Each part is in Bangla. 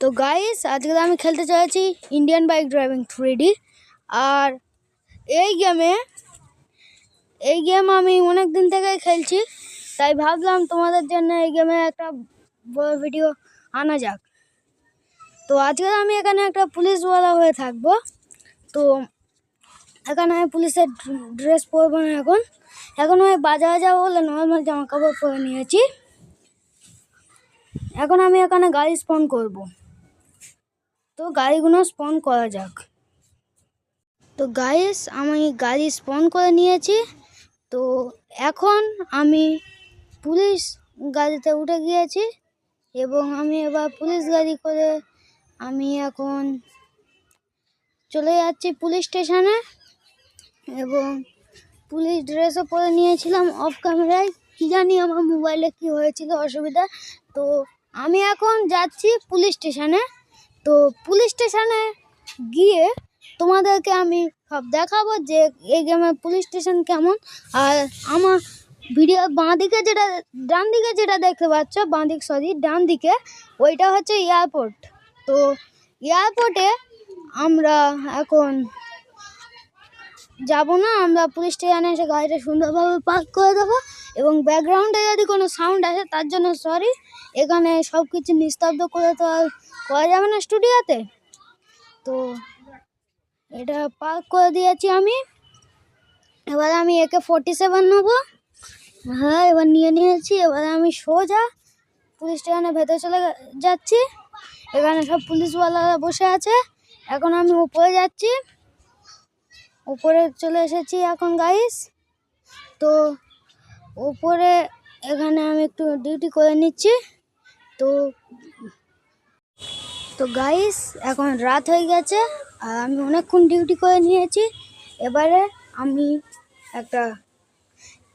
তো গাইস, আজকে আমি খেলতে চাইছি ইন্ডিয়ান বাইক ড্রাইভিং 3D। আর এই গেম আমি অনেক দিন থেকে খেলছি, তাই ভাবলাম তোমাদের জন্য এই গেমে একটা বড় ভিডিও আনা যাক। তো আজকে আমি এখানে একটা পুলিশওয়ালা হয়ে থাকবো। তো এখানে আমি পুলিশের ড্রেস পরবো না, এখন আমি বাজারে যাবো বলে নর্মাল জামা কাপড় পরে নিয়েছি। এখন আমি এখানে গাড়ি স্পন করব। তো গাড়িগুলো স্পন করা যাক। তো গাইস, আমি গাড়ি স্পন করে নিয়েছি। তো এখন আমি পুলিশ গাড়িতে উঠে গিয়েছি এবং আমি এবার পুলিশ গাড়ি করে আমি এখন চলে যাচ্ছি পুলিশ স্টেশনে। এবং পুলিশ ড্রেসও পরে নিয়েছিলাম অফ ক্যামেরায়, কী জানি আমার মোবাইলে কি হয়েছিল অসুবিধা। তো আমি এখন যাচ্ছি পুলিশ স্টেশনে। তো পুলিশ স্টেশনে গিয়ে তোমাদেরকে আমি সব দেখাবো যে এই গেমের পুলিশ স্টেশন কেমন। আর আমার ভিডিও ডান দিকে যেটা দেখতে পাচ্ছ, ডান দিকে ওইটা হচ্ছে এয়ারপোর্ট। তো এয়ারপোর্টে আমরা এখন যাব না, আমরা পুলিশ স্টেশনে এসে গাড়িটা সুন্দরভাবে পার্ক করে দেবো। এবং ব্যাকগ্রাউন্ডে যদি কোনো সাউন্ড আসে তার জন্য সরি, এখানে সব কিছু নিস্তব্ধ করে তো আর করা যাবে না স্টুডিওতে। তো এটা পার্ক করে দিয়েছি আমি। এবার আমি AK-47 নেবো। হ্যাঁ, এবার নিয়ে নিয়েছি। এবার আমি সোজা পুলিশ স্টেশনের ভেতরে চলে যাচ্ছি। এখানে সব পুলিশওয়ালারা বসে আছে। এখন আমি উপরে যাচ্ছি, উপরে চলে এসেছি এখন গাইস। তো উপরে এখানে আমি একটু ডিউটি করে নিচ্ছি। তো গাইস, এখন রাত হয়ে গেছে আর আমি অনেকক্ষণ ডিউটি করে নিয়েছি। এবারে আমি একটা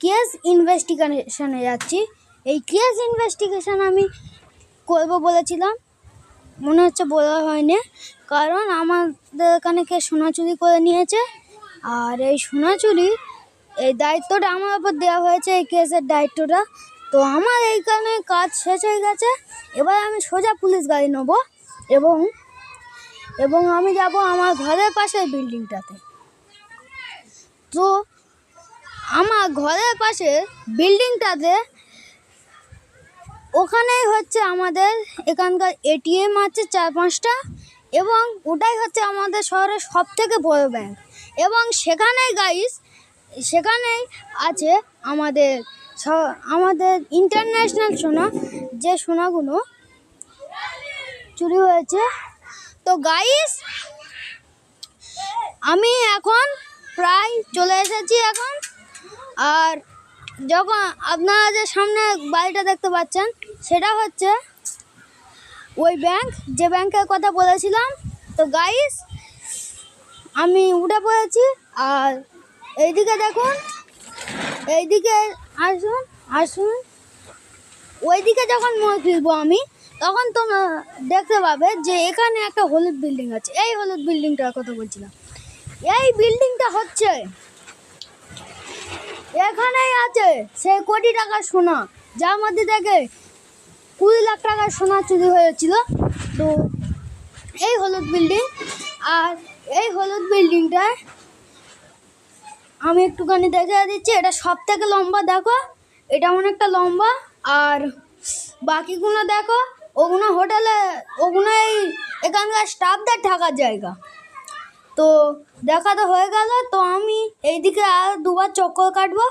কেস ইনভেস্টিগেশনে যাচ্ছি। এই কেস ইনভেস্টিগেশন আমি করব বলেছিলাম, মনে হচ্ছে বলা হয়নি, কারণ আমাদের এখানে কে সোনা চুরি করে নিয়েছে। আর এই সোনা চুরি এই দায়িত্বটা আমার উপর দেওয়া হয়েছে, এই কেসের দায়িত্বটা। তো আমার এইখানে কাজ শেষ হয়ে গেছে। এবার আমি সোজা পুলিশ গাড়ি নেব এবং আমি যাব আমার ঘরের পাশের বিল্ডিংটাতে। তো আমার ঘরের পাশে বিল্ডিংটাতে ওখানেই হচ্ছে আমাদের এখানকার ATM আছে 4-5টা, এবং ওটাই হচ্ছে আমাদের শহরের সবথেকে বড় ব্যাংক। এবং সেখানেই আছে আমাদের ইন্টারন্যাশনাল সোনা, যে সোনাগুলো চুরি হয়েছে। তো গাইস, আমি এখন প্রায় চলে এসেছি এখন। আর যখন আপনারা যে সামনে বাড়িটা দেখতে পাচ্ছেন, সেটা হচ্ছে ওই ব্যাংক, যে ব্যাংকের কথা বলেছিলাম। তো গাইস, আমি উঠে পড়েছি। আর এইদিকে দেখুন, এইদিকে আসুন। ওইদিকে যখন মোড় ফিরবো আমি, তখন তোমরা দেখতে পাবে যে এখানে একটা হলুদ বিল্ডিং আছে। এই হলুদ বিল্ডিংটার কথা বলছিলাম। এই বিল্ডিংটা হচ্ছে, এখানেই আছে সেই কোটি টাকার সোনা, যার মধ্যে থেকে 20 লাখ টাকার সোনা চুরি হয়েছিল। তো এই হলুদ বিল্ডিং, আর এই হলুদ বিল্ডিংটায় আমি একটুখানি দেখে দিচ্ছি। এটা সব থেকে লম্বা, দেখো এটা অনেকটা লম্বা। আর বাকিগুলো দেখো, ওগুলো হোটেলে, ওগুলো এখানকার স্টাফদের থাকার জায়গা। তো দেখা তো হয়ে গেল। তো আমি এইদিকে আর দুবার চক্কর কাটবো।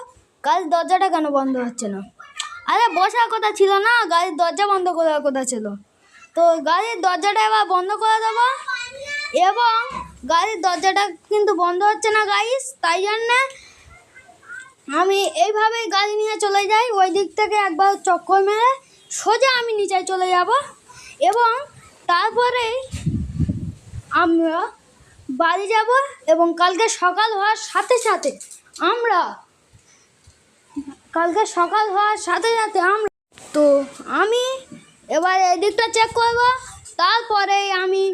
গাড়ির দরজাটা কেন বন্ধ হচ্ছে না? আরে বসার কথা ছিল না, গাড়ির দরজা বন্ধ করার কথা ছিল। তো গাড়ির দরজাটা এবার বন্ধ করে দেবো। এবং গাড়ির দরজাটা কিন্তু বন্ধ হচ্ছে না গাইস, তাই জন্যে আমি এইভাবেই গাড়ি নিয়ে চলে যাই। ওই দিক থেকে একবার চক্কর মেরে সোজা আমি নিচে চলে যাব। এবং তারপরেই আমরা বাড়ি যাব। এবং কালকে সকাল হওয়ার সাথে সাথে আমরা তো আমি এবার এদিকটা চেক করব, তারপরেই আমি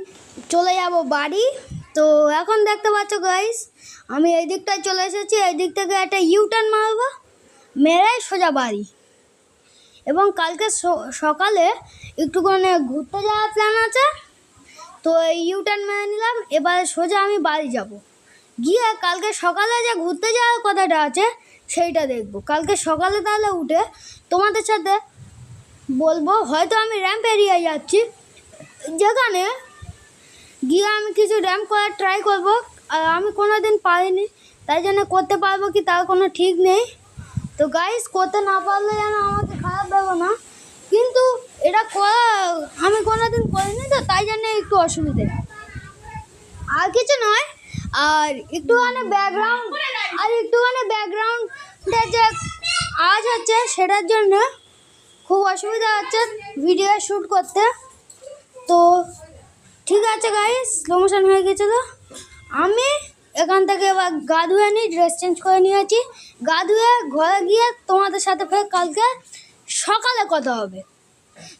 চলে যাব বাড়ি। তো এখন দেখতে পাচ্ছ গাইস, আমি এই দিকটায় চলে এসেছি। এই দিক থেকে একটা ইউটার্ন মারবো, মেরে সোজা বাড়ি। এবং কালকে সকালে একটুখানি ঘুরতে যাওয়ার প্ল্যান আছে। তো এই ইউটার্ন মেরে নিলাম। এবার সোজা আমি বাড়ি যাব, গিয়ে কালকে সকালে যে ঘুরতে যাওয়ার কথাটা আছে সেইটা দেখব। কালকে সকালে তাহলে উঠে তোমাদের সাথে বলবো। হয়তো আমি র্যাম্প এরিয়ায় যাচ্ছি, যেখানে গিয়ে আমি কিছু র্যাম্প করার ট্রাই করব। আর আমি কোনো দিন পারিনি, তাই জন্য করতে পারবো কি তার কোনো ঠিক নেই। তো গাইস, করতে না পারলে যেন আমাকে খারাপ দেবো না, কিন্তু এটা করা আমি কোনো দিন করিনি, তো তাই জন্য একটু অসুবিধে, আর কিছু নয়। আর একটুখানি ব্যাকগ্রাউন্ডে যে আওয়াজ হচ্ছে সেটার জন্য খুব অসুবিধা হচ্ছে ভিডিও শ্যুট করতে। তো ঠিক আছে গাইস, স্লো মোশন হয়ে গেছিলো। আমি এখান থেকে এবার গা ধুয়ে নিই, ড্রেস চেঞ্জ করে নিয়েছি। গা ধুয়ে ঘরে গিয়ে তোমাদের সাথে ফের কালকে সকালে কথা হবে।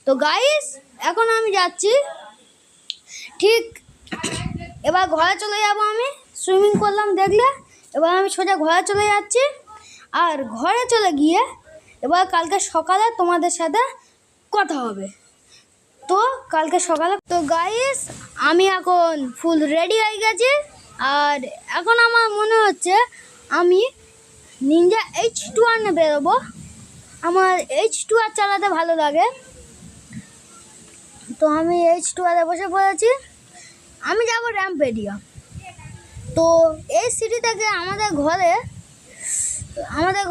তো গাইস, এখন আমি যাচ্ছি, ঠিক এবার ঘরে চলে যাব। আমি সুইমিং করলাম দেখলে, এবার আমি সোজা ঘরে চলে যাচ্ছি। আর ঘরে চলে গিয়ে এবার কালকে সকালে তোমাদের সাথে কথা হবে। তো কালকে সকালে তো গাইস, আমি এখন ফুল রেডি হয়ে গেছি। আর এখন আমার মনে হচ্ছে আমি নিনজা H2R নিয়ে বেরোবো। আমার H2R চালাতে ভালো লাগে, তো আমি H2R বসে পড়েছি। আমি যাব র্যাম্প এরিয়া। তো এই সিটি থেকে আমাদের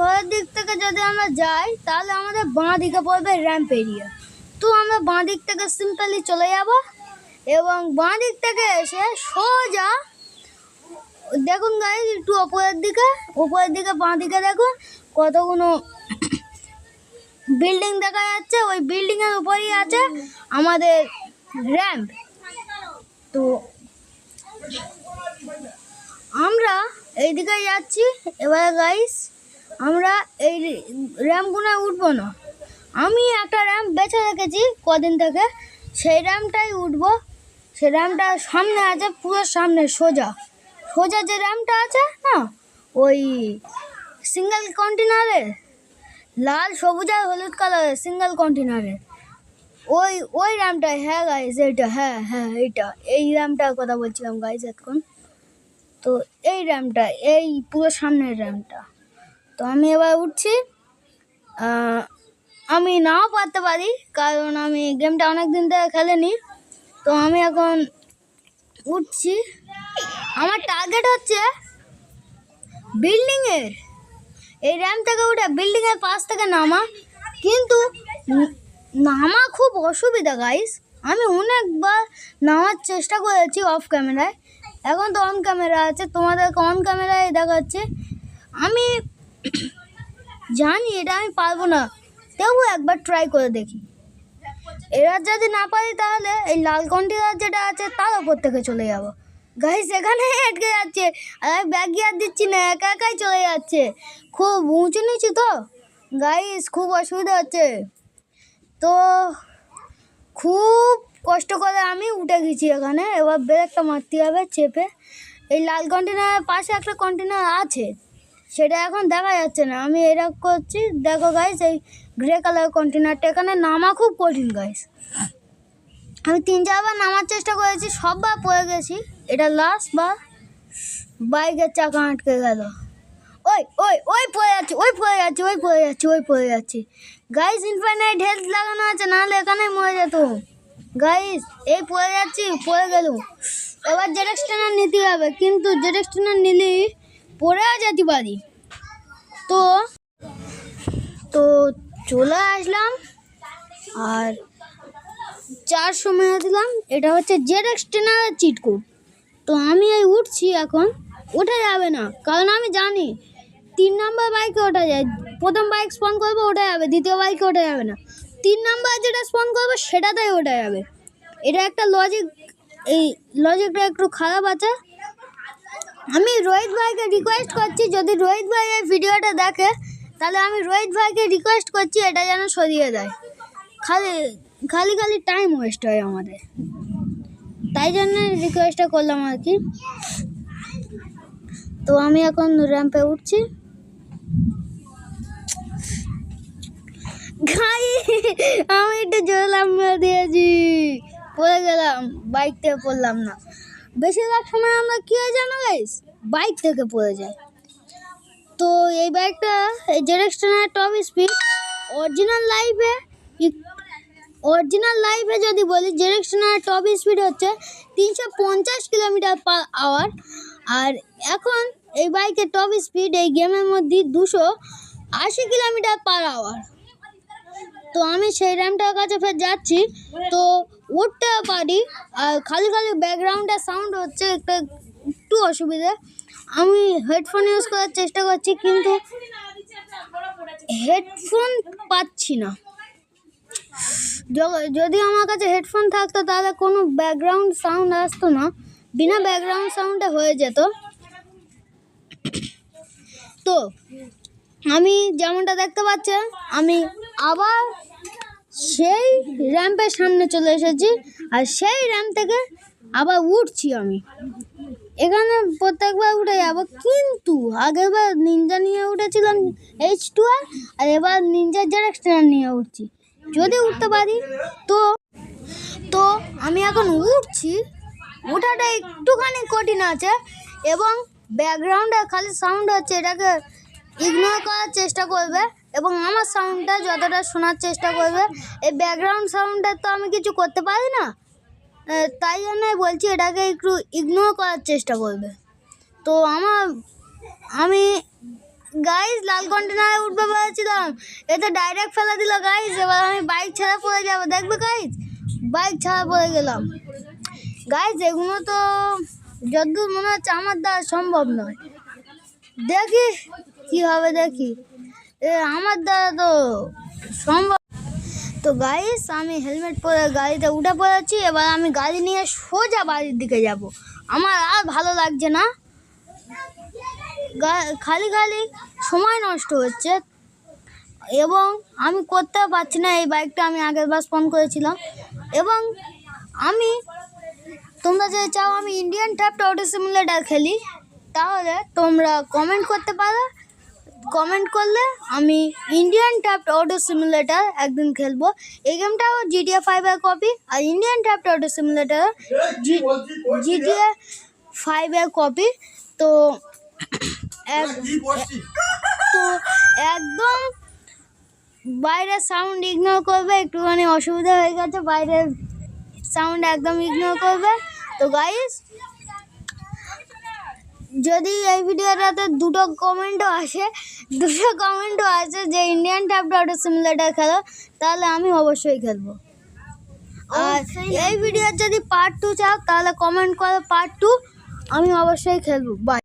ঘরের দিক থেকে যদি আমরা যাই, তাহলে আমাদের বাঁ দিকে পড়বে র্যাম্প এরিয়া। তো আমরা বাঁ দিক থেকে সিম্পলি চলে যাব, এবং বাঁ দিক থেকে এসে সোজা দেখুন গাইস, একটু উপরের দিকে বাঁ দিকে দেখুন কতগুলো বিল্ডিং দেখা যাচ্ছে। ওই বিল্ডিংয়ের উপরেই আছে আমাদের র্যাম্প। তো আমরা এইদিকে যাচ্ছি। এবারে গাইস, আমরা এই র্যাম্পগুলো উঠবো না। আমি একটা র্যাম্প বেছে রেখেছি কদিন থেকে, সেই র্যাম্পটাই উঠবো। সেই র্যাম্পটা সামনে আছে, পুরো সামনে সোজা যে র্যাম্পটা আছে না, ওই সিঙ্গেল কন্টেনারের লাল সবুজ আর হলুদ কালারের সিঙ্গেল কন্টেনারের ওই র্যাম্পটাই। হ্যাঁ গাইস, এইটা, হ্যাঁ এই র্যাম্পটার কথা বলছিলাম গাইস এখন। তো এই র্যাম্পটা, এই পুরো সামনের র্যাম্পটা। তো আমি এবার উঠছি। আমি নাও পারতে পারি, কারণ আমি গেমটা অনেক দিন থেকে খেলিনি। তো আমি এখন উঠছি। আমার টার্গেট হচ্ছে বিল্ডিংয়ের এই র্যাম্প থেকে উঠে বিল্ডিংয়ের পাশ থেকে নামা, কিন্তু নামা খুব অসুবিধা গাইস। আমি অনেকবার নামার চেষ্টা করেছি অফ ক্যামেরায়, এখন তো অন ক্যামেরা আছে, তোমাদেরকে অন ক্যামেরায় দেখাচ্ছে। আমি জানি এটা আমি পারবো না, তবু একবার ট্রাই করে দেখি। এবার যদি না পারি তাহলে এই লাল কন্টেনার যেটা আছে তার ওপর থেকে চলে যাব। গাইস, এখানে আটকে যাচ্ছে, আর আমি ব্যাক গিয়ার দিচ্ছি না, একাই চলে যাচ্ছে। খুব উঁচু নিচু তো গাইস, খুব অসুবিধা হচ্ছে। তো খুব কষ্ট করে আমি উঠে গেছি এখানে। এবার ব্রেকটা মারতে হবে চেপে। এই লাল কন্টেনারের পাশে একটা কন্টেনার আছে, সেটা এখন দেখা যাচ্ছে না। আমি এরকম করছি, দেখো গাইস, এই গ্রে কালার কন্টেনারটা, এখানে নামা খুব কঠিন গাইস। আমি 3-4 বার নামার চেষ্টা করেছি, সববার পড়ে গেছি। এটা লাস্ট বার বাইকের চাকা আটকে গেল। ওই পড়ে যাচ্ছি গাইস। ইনফাইনাইট হেলথ লাগানো আছে, নাহলে এখানে মরে যেত গাইস। এই পড়ে গেল। এবার জেড এক্সটেনার নিতে হবে, কিন্তু জেড এক্সটেনার নিলে পড়েও যেতে পারি। তো চলে আসলাম, আর 400 মেরে দিলাম। এটা হচ্ছে জেড এক্সটেনারের চিট কোড। তো আমি এই উঠছি, এখন ওঠা যাবে না, কারণ আমি জানি 3 নম্বর বাইকে ওঠা যায়। প্রথম বাইক স্পন করবো ওঠা যাবে, দ্বিতীয় বাইকে ওঠা যাবে না। 3 নম্বর যেটা স্পন করবো সেটাতেই ওঠা যাবে। এটা একটা লজিক, এই লজিকটা একটু খারাপ আছে। আমি রোহিত ভাইকে রিকোয়েস্ট করছি, যদি রোহিত ভাই এই ভিডিওটা দেখে, তাহলে আমি রোহিত ভাইকে রিকোয়েস্ট করছি এটা যেন সরিয়ে দেয়। খালি টাইম ওয়েস্ট হয় আমাদের, তাই জন্য রিকোয়েস্টটা করলাম আর কি। তো আমি এখন র্যাম্পে উঠছি। আমি একটু জোরে লাফ মেরে দিয়েছি, পড়ে গেলাম, বাইক থেকে পড়লাম না। বেশিরভাগ সময় আমরা কী হয় জানো গাইস, বাইক থেকে পড়ে যাই। তো এই বাইকটা এই জেডএক্স-10 টপ স্পিড অরিজিনাল লাইফে যদি বলি, জেডএক্স-10 টপ স্পিড হচ্ছে 350 কিলোমিটার/আওয়ার। আর এখন এই বাইকের টপ স্পিড এই গেমের মধ্যে 280 কিলোমিটার/আওয়ার। তো আমি সেই র্যামটার কাছে ফের যাচ্ছি, তো উঠতে পারি। আর খালি ব্যাকগ্রাউন্ডের সাউন্ড হচ্ছে একটু অসুবিধে। আমি হেডফোন ইউজ করার চেষ্টা করছি, কিন্তু হেডফোন পাচ্ছি না। যদি আমার কাছে হেডফোন থাকতো তাহলে কোনো ব্যাকগ্রাউন্ড সাউন্ড আসতো না, বিনা ব্যাকগ্রাউন্ড সাউন্ডে হয়ে যেত। তো আমি যেমনটা দেখতে পাচ্ছেন, আমি আবার সেই র্যাম্পের সামনে চলে এসেছি, আর সেই র্যাম্প থেকে আবার উঠছি। আমি এখানে প্রত্যেকবার উঠে যাবো, কিন্তু আগেরবার নিনজা নিয়ে উঠেছিলাম H2R, আর এবার নিনজা জেডএক্স-10 নিয়ে উঠছি। যদি উঠতে পারি তো আমি এখন উঠছি। ওঠাটা একটুখানি কঠিন আছে, এবং ব্যাকগ্রাউন্ডে খালি সাউন্ড হচ্ছে, এটাকে ইগনোর করার চেষ্টা করবে, এবং আমার সাউন্ডটা যতটা শোনার চেষ্টা করবে। এই ব্যাকগ্রাউন্ড সাউন্ডটা তো আমি কিছু করতে পারি না, তাই জন্যই বলছি এটাকে একটু ইগনোর করার চেষ্টা করবে। তো আমি গাইজ লাল কন্টেনারে উঠবে পেরেছিলাম, এতে ডাইরেক্ট ফেলে দিল গাইজ। এবার আমি বাইক ছাড়া পড়ে যাবো, দেখবে গাইজ, বাইক ছাড়া পড়ে গেলাম। গাইজ এগুলো তো যতদূর মনে হচ্ছে আমার দ্বারা সম্ভব নয়। দেখি কী হবে, দেখি আমার দ্বারা তো সম্ভব। তো গাইজ আমি হেলমেট পরে গাড়িতে উঠে পড়েছি। এবার আমি গাড়ি নিয়ে সোজা বাড়ির দিকে যাব। আমার আর ভালো লাগছে না, খালি সময় নষ্ট হচ্ছে, এবং আমি করতে পারছি না। এই বাইকটা আমি আগের বার স্পন করেছিলাম, এবং তোমরা যদি চাও আমি ইন্ডিয়ান ট্যাপ্ট অটো সিমুলেটার খেলি, তাহলে তোমরা কমেন্ট করতে পারো। কমেন্ট করলে আমি ইন্ডিয়ান ট্যাপ্ট অটো সিমুলেটার একদিন খেলবো। এই গেমটাও GTA 5-এর কপি, আর ইন্ডিয়ান ট্যাপ্ট অটো সিমুলেটার GTA 5-এর কপি। তো একদম বাইরের সাউন্ড ইগনোর করবে, একটুখানি অসুবিধা হয়ে গেছে, বাইরের সাউন্ড একদম ইগনোর করবে। তো গাইস, যদি এই ভিডিওটাতে দুটো কমেন্টও আসে যে ইন্ডিয়ান ট্যাপ্ট অটো সিমুলেটার খেলো, তাহলে আমি অবশ্যই খেলবো। আর এই ভিডিওর যদি পার্ট 2 চাও, তাহলে কমেন্ট করো পার্ট 2, আমি অবশ্যই খেলবো। বাই।